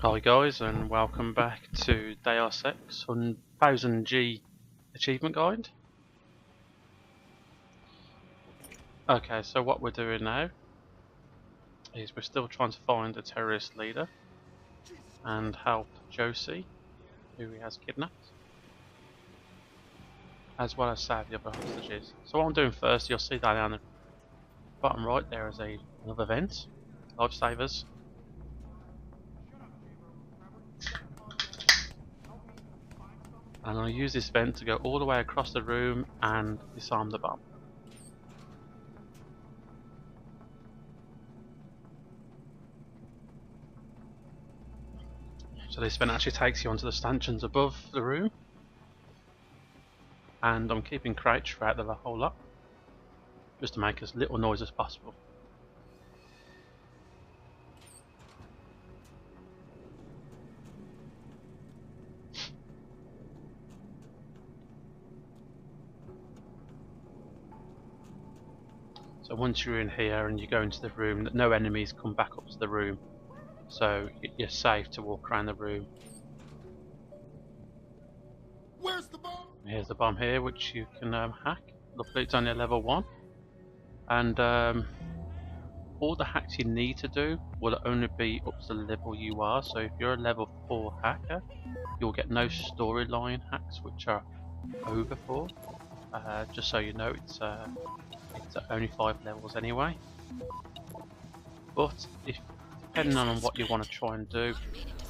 Hi guys, and welcome back to Deus Ex 1000G achievement guide. Okay, so what we're doing now is we're still trying to find a terrorist leader and help Josie, who he has kidnapped, as well as save the other hostages. So what I'm doing first, you'll see down on the bottom right there is another vent, lifesavers. And I'm going to use this vent to go all the way across the room and disarm the bomb. So this vent actually takes you onto the stanchions above the room, and I'm keeping crouch throughout the whole lot, just to make as little noise as possible. So once you're in here and you go into the room, no enemies come back up to the room, so you're safe to walk around the room. Where's the bomb? Here's the bomb here, which you can hack. Luckily it's only a level 1, and all the hacks you need to do will only be up to the level you are. So if you're a level 4 hacker, you'll get no storyline hacks which are over 4. Just so you know, it's only 5 levels anyway. But depending on what you want to try and do,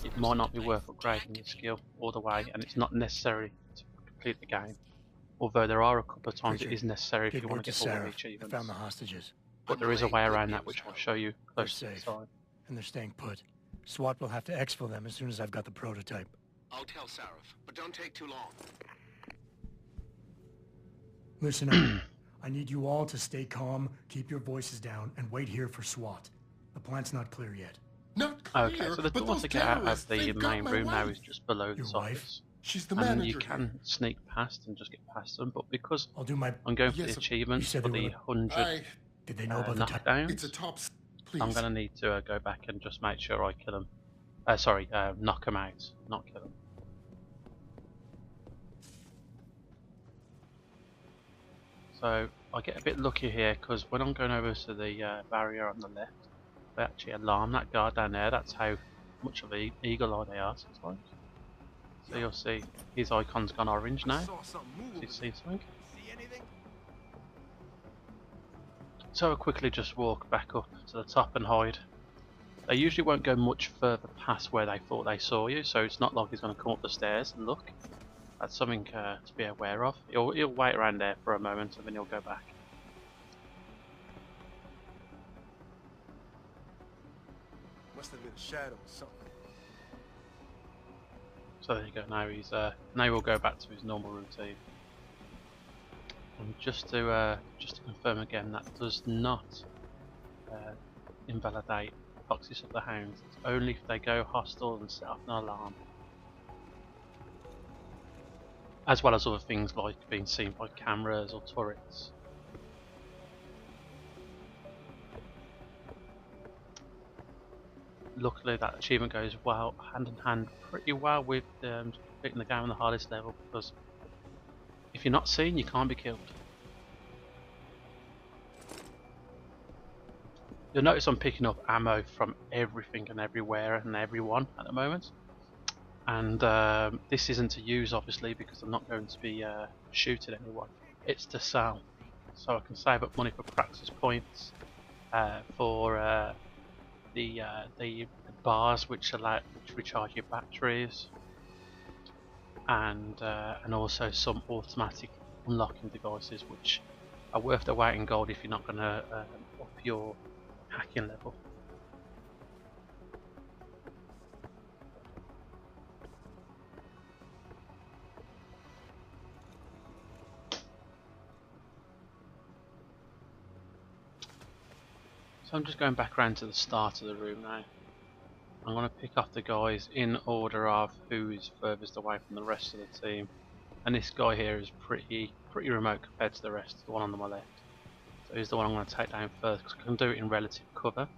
it might not be worth upgrading your skill all the way, and it's not necessary to complete the game. Although there are a couple of times it is necessary if you want to get all the achievements. I found the hostages. But there is a way around that which I'll show you close to the time. And they're staying put. SWAT will have to exfil them as soon as I've got the prototype. I'll tell Sarif, but don't take too long. Listen up. I need you all to stay calm, keep your voices down, and wait here for SWAT. The plant's not clear yet. Not clear, okay, so the door to get out of the main room now is just below the office. She's the and manager. you can sneak past and just get past them, but because I'll do my... I'm going for the achievements for the 100 Did they know about the knockdowns, It's a top... Please. I'm going to need to go back and just make sure I kill them. Knock them out, not kill them. So I get a bit lucky here because when I'm going over to the barrier on the left, they actually alarm that guard down there. That's how much of an eagle eye they are sometimes. So you'll see his icon's gone orange now. So you see something? So I'll quickly just walk back up to the top and hide. They usually won't go much further past where they thought they saw you, so it's not like he's going to come up the stairs and look. That's something to be aware of. He'll wait around there for a moment and then he'll go back. Must have been a shadow or something. So there you go. Now now we'll go back to his normal routine. And just to confirm again, that does not invalidate Foxiest of the Hounds. It's only if they go hostile and set off an alarm. As well as other things like being seen by cameras or turrets. Luckily that achievement goes well hand in hand pretty well with completing the game on the hardest level, because if you're not seen you can't be killed. You'll notice I'm picking up ammo from everything and everywhere and everyone at the moment. And this isn't to use obviously because I'm not going to be shooting anyone. It's to sell, so I can save up money for practice points, for the bars which recharge your batteries, and also some automatic unlocking devices which are worth the weight in gold if you're not going to up your hacking level. So I'm just going back around to the start of the room now. I'm going to pick off the guys in order of who is furthest away from the rest of the team. And this guy here is pretty remote compared to the rest, the one on my left. So he's the one I'm going to take down first because I can do it in relative cover.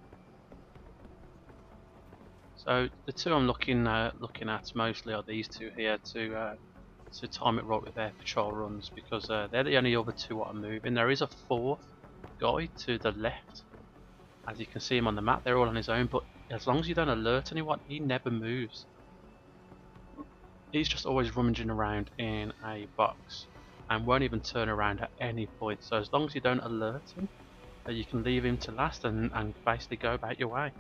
So the two I'm looking at mostly are these two here to time it right with their patrol runs, because they're the only other two that are moving. There is a fourth guy to the left, as you can see him on the map. They're all on his own, but as long as you don't alert anyone, he never moves. He's just always rummaging around in a box and won't even turn around at any point. So as long as you don't alert him, you can leave him to last and basically go about your way.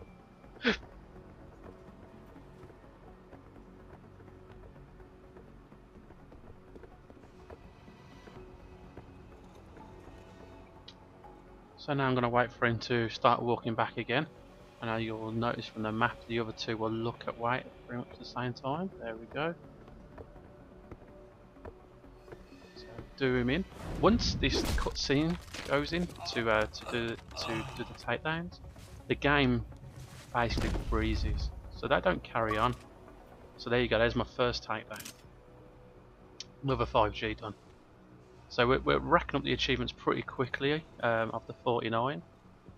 So now I'm going to wait for him to start walking back again. And you'll notice from the map the other two will look at white at pretty much the same time. There we go. So do him in. Once this cutscene goes in to do the takedowns, the game basically freezes. So they don't carry on. So there you go. There's my first takedown. Another 5G done. So we're racking up the achievements pretty quickly of the 49.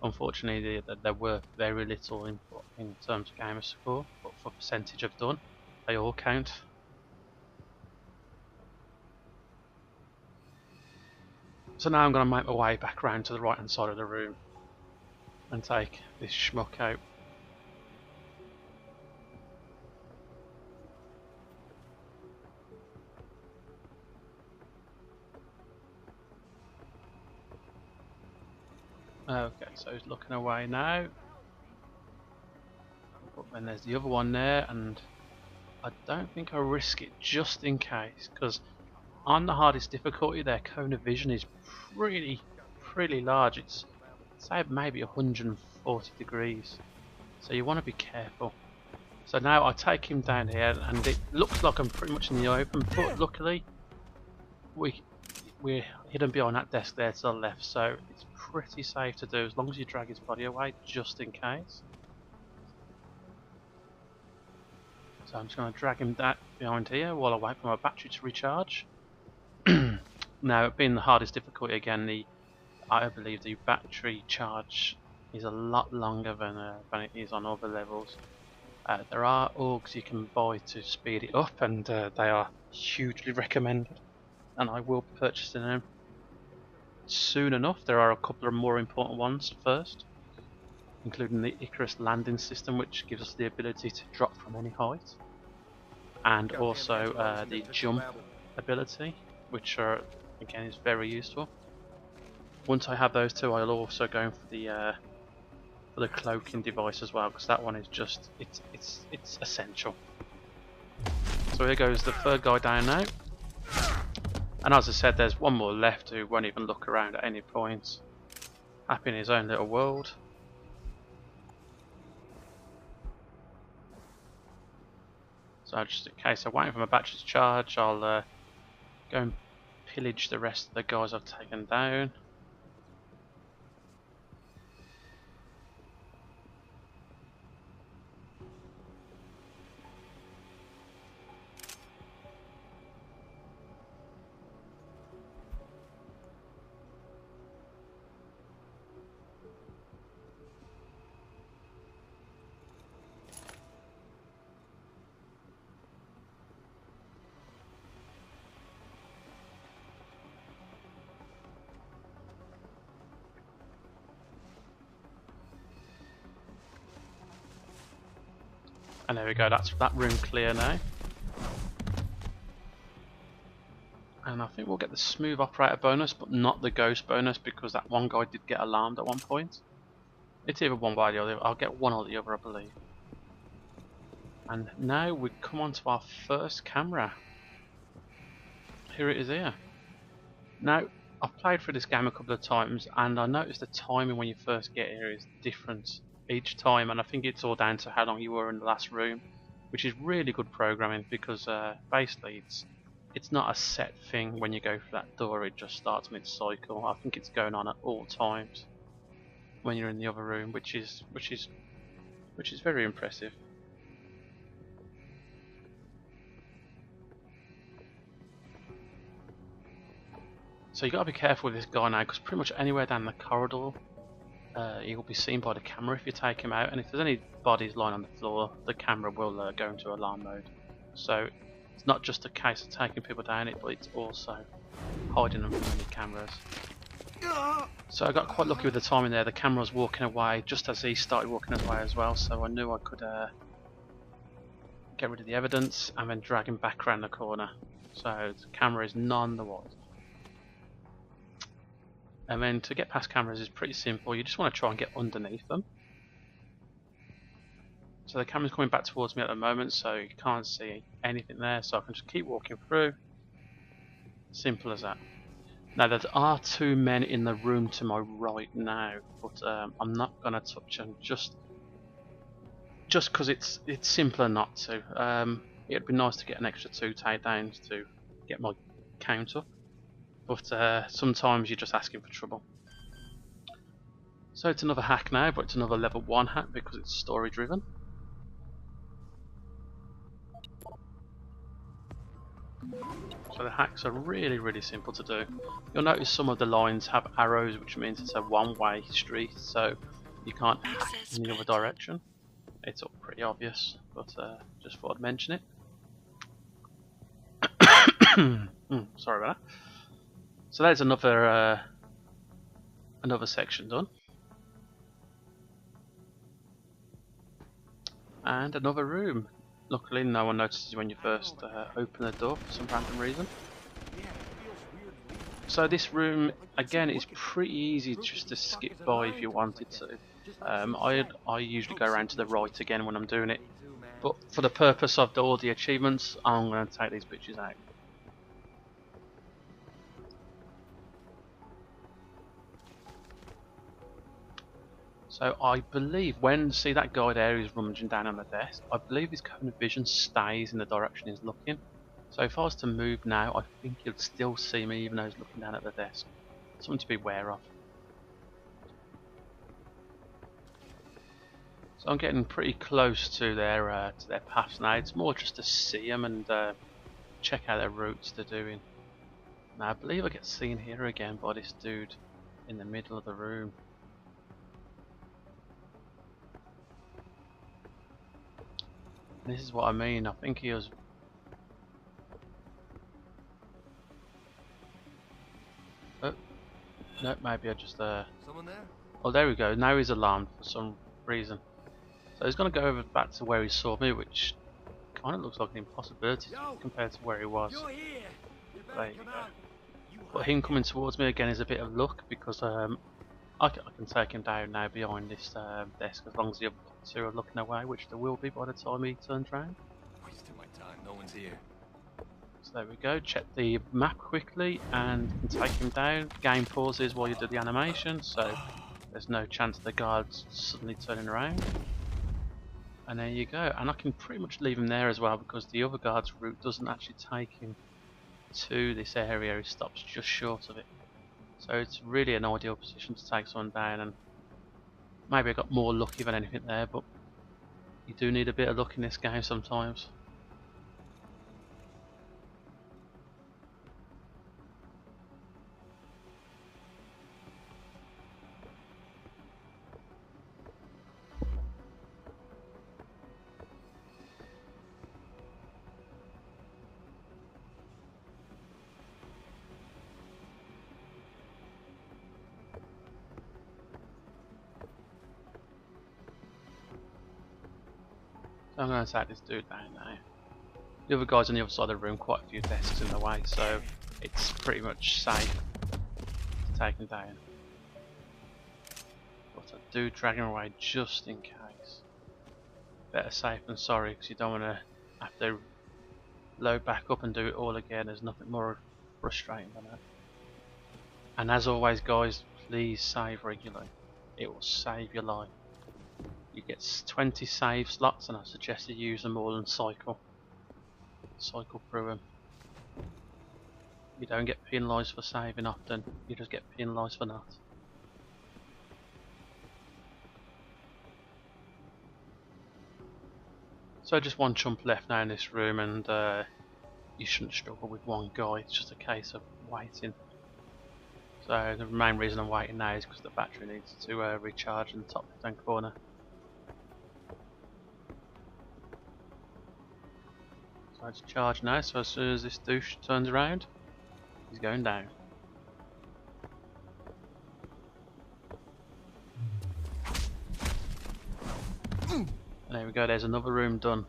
Unfortunately, there were very little in terms of gamer score, but for percentage of done, they all count. So now I'm going to make my way back round to the right hand side of the room and take this schmuck out. Okay, so he's looking away now. But then there's the other one there, and I don't think I'll risk it just in case, because on the hardest difficulty their cone of vision is pretty large. It's say maybe 140 degrees, so you want to be careful. So now I take him down here, and it looks like I'm pretty much in the open, but luckily we're hidden behind that desk there to the left, so it's pretty safe to do as long as you drag his body away just in case. So I'm just going to drag him behind here while I wait for my battery to recharge. Now, being the hardest difficulty again, I believe the battery charge is a lot longer than it is on other levels. There are augs you can buy to speed it up, and they are hugely recommended, and I will be purchasing them soon enough. There are a couple of more important ones first, including the Icarus landing system, which gives us the ability to drop from any height, and also the jump ability, which again is very useful. Once I have those two, I'll also go for the cloaking device as well, because that one is just it's essential. So here goes the third guy down now, and as I said, there's one more left who won't even look around at any point, happy in his own little world. So just in case I'm waiting for my battery to charge, I'll go and pillage the rest of the guys I've taken down. And there we go, that's that room clear now. And I think we'll get the smooth operator bonus, but not the ghost bonus, because that one guy did get alarmed at one point. It's either one way or the other. I'll get one or the other, I believe. And now we come on to our first camera. Here it is here. Now, I've played through this game a couple of times, and I noticed the timing when you first get here is different each time, and I think it's all down to how long you were in the last room, which is really good programming, because basically it's not a set thing. When you go for that door, it just starts on its cycle. I think it's going on at all times when you're in the other room, which is very impressive. So you got to be careful with this guy now, because pretty much anywhere down the corridor He will be seen by the camera if you take him out, and if there's any bodies lying on the floor, the camera will go into alarm mode. So it's not just a case of taking people down it, but it's also hiding them from any cameras. So I got quite lucky with the timing there. The camera was walking away just as he started walking away as well, so I knew I could get rid of the evidence and then drag him back around the corner. So the camera is none the wiser. And then to get past cameras is pretty simple. You just want to try and get underneath them. So the camera's coming back towards me at the moment, so you can't see anything there, so I can just keep walking through. Simple as that. Now there are two men in the room to my right now, but I'm not going to touch them just because it's simpler not to. It'd be nice to get an extra 2 takedowns to get my count up, but sometimes you're just asking for trouble. So it's another hack now, but it's another level 1 hack because it's story driven. So the hacks are really simple to do. You'll notice some of the lines have arrows, which means it's a one-way street, so you can't hack in the other direction. It's all pretty obvious, but just thought I'd mention it. Sorry about that. So there's another section done, and another room. Luckily, no one notices when you first open the door for some random reason. So this room, again, is pretty easy just to skip by if you wanted to. I usually go around to the right again when I'm doing it, but for the purpose of all the achievements, I'm going to take these bitches out. So I believe see that guy there who's rummaging down on the desk, I believe his cone of vision stays in the direction he's looking. So if I was to move now, I think he'd still see me even though he's looking down at the desk. Something to be aware of. So I'm getting pretty close to their paths now. It's more just to see them and check out their routes they're doing. Now I believe I get seen here again by this dude in the middle of the room. This is what I mean. I think he was. Oh, no, maybe I just. Someone there? Oh, there we go. Now he's alarmed for some reason. So he's going to go over back to where he saw me, which kind of looks like an impossibility compared to where he was. There you go. But him coming towards me again is a bit of luck because I can take him down now behind this desk as long as the other two are looking away, which there will be by the time he turns around. Wasting my time. No one's here. So there we go. Check the map quickly and you can take him down. Game pauses while you do the animation, so there's no chance of the guards suddenly turning around. And there you go. And I can pretty much leave him there as well because the other guard's route doesn't actually take him to this area. He stops just short of it. So it's really an ideal position to take someone down, and maybe I got more lucky than anything there, but you do need a bit of luck in this game sometimes. So I'm going to take this dude down now. The other guy's on the other side of the room, quite a few desks in the way, so it's pretty much safe to take him down. But I do drag him away just in case. Better safe than sorry, because you don't want to have to load back up and do it all again. There's nothing more frustrating than that. And as always guys, please save regularly. It will save your life. You get 20 save slots and I suggest you use them all and cycle through them. You don't get penalised for saving often, you just get penalised for not. So just one chump left now in this room, and you shouldn't struggle with one guy, it's just a case of waiting. So the main reason I'm waiting now is because the battery needs to recharge in the top left hand corner. So it's charged now, so as soon as this douche turns around, he's going down. And there we go, there's another room done.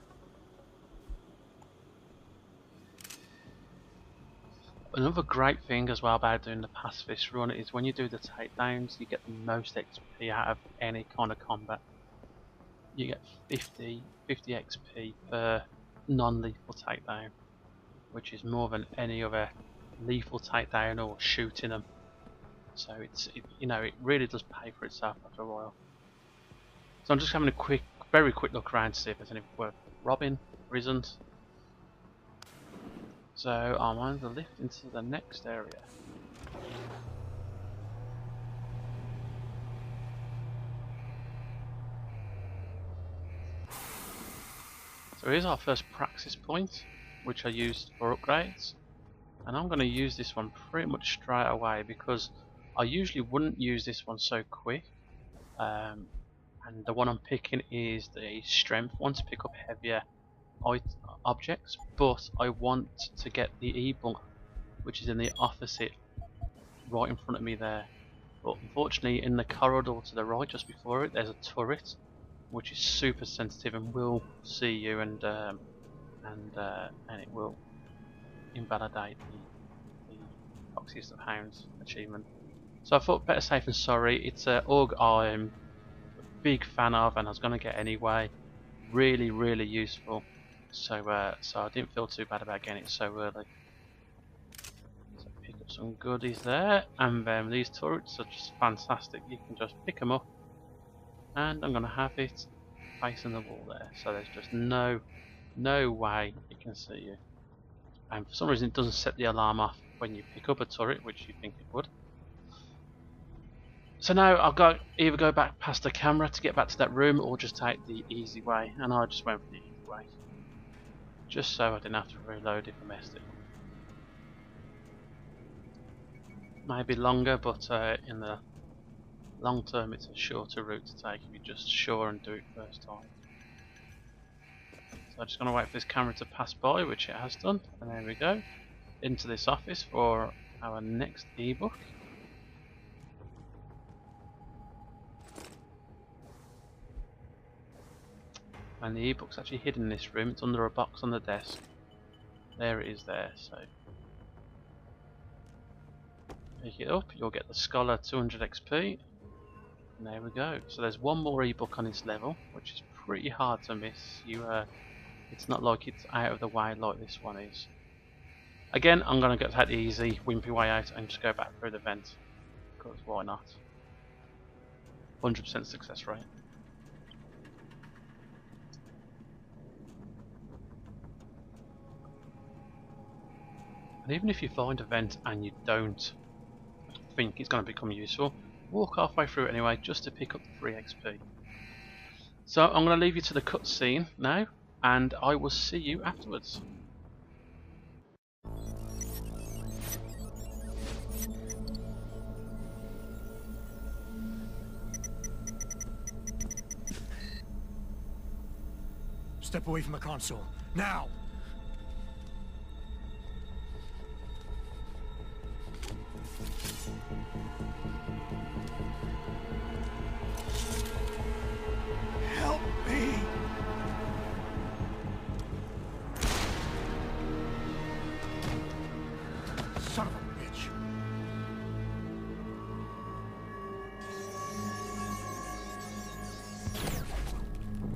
Another great thing as well about doing the Pacifist run is when you do the takedowns, you get the most XP out of any kind of combat. You get 50 XP per non-lethal takedown, which is more than any other lethal takedown or shooting them. So it really does pay for itself after a while. So I'm just having a very quick look around to see if there's anything worth robbing, or isn't. So I'm on the lift into the next area. So here's our first praxis point, which I used for upgrades. And I'm going to use this one pretty much straight away because I usually wouldn't use this one so quick. And the one I'm picking is the strength one to pick up heavier objects, but I want to get the e-book, which is in the opposite, right in front of me there. But unfortunately, in the corridor to the right, just before it, there's a turret, which is super sensitive and will see you, and it will invalidate the Foxiest of Hounds achievement. So I thought better safe than sorry. It's an AUG I'm a big fan of, and I was going to get anyway. Really, really useful. So I didn't feel too bad about getting it so early. So pick up some goodies there, and then these turrets are just fantastic. You can just pick them up, and I'm going to have it facing the wall there. So there's just no way it can see you. And for some reason it doesn't set the alarm off when you pick up a turret, which you think it would. So now I've got either go back past the camera to get back to that room, or just take the easy way, and I just went for the easy way. Just so I didn't have to reload if I messed it. Maybe longer, but in the long term it's a shorter route to take if you're just sure and do it first time. So I'm just going to wait for this camera to pass by, which it has done, and there we go. Into this office for our next ebook. And the ebook's actually hidden in this room. It's under a box on the desk. There it is there, so pick it up, you'll get the Scholar 200 XP. And there we go. So there's one more ebook on this level, which is pretty hard to miss. It's not like it's out of the way like this one is. Again, I'm going to take the easy, wimpy way out and just go back through the vent. Because why not? 100% success rate. And even if you find a vent and you don't think it's going to become useful, walk halfway through it anyway, just to pick up the free XP. So I'm going to leave you to the cutscene now, and I will see you afterwards. Step away from the console. Now! Help me! Son of a bitch.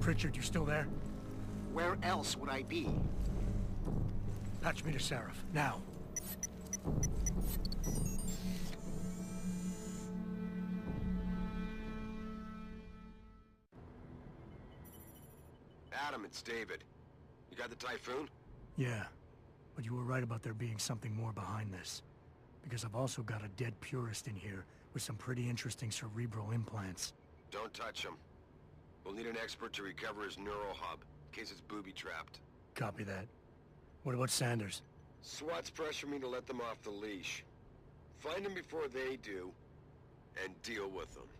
Pritchard, you still there? Where else would I be? Patch me to Seraph, now. Adam, it's David. You got the Typhoon? Yeah, but you were right about there being something more behind this. Because I've also got a dead purist in here with some pretty interesting cerebral implants. Don't touch him. We'll need an expert to recover his neural hub, in case it's booby-trapped. Copy that. What about Sanders? SWAT's pressured me to let them off the leash. Find them before they do, and deal with them.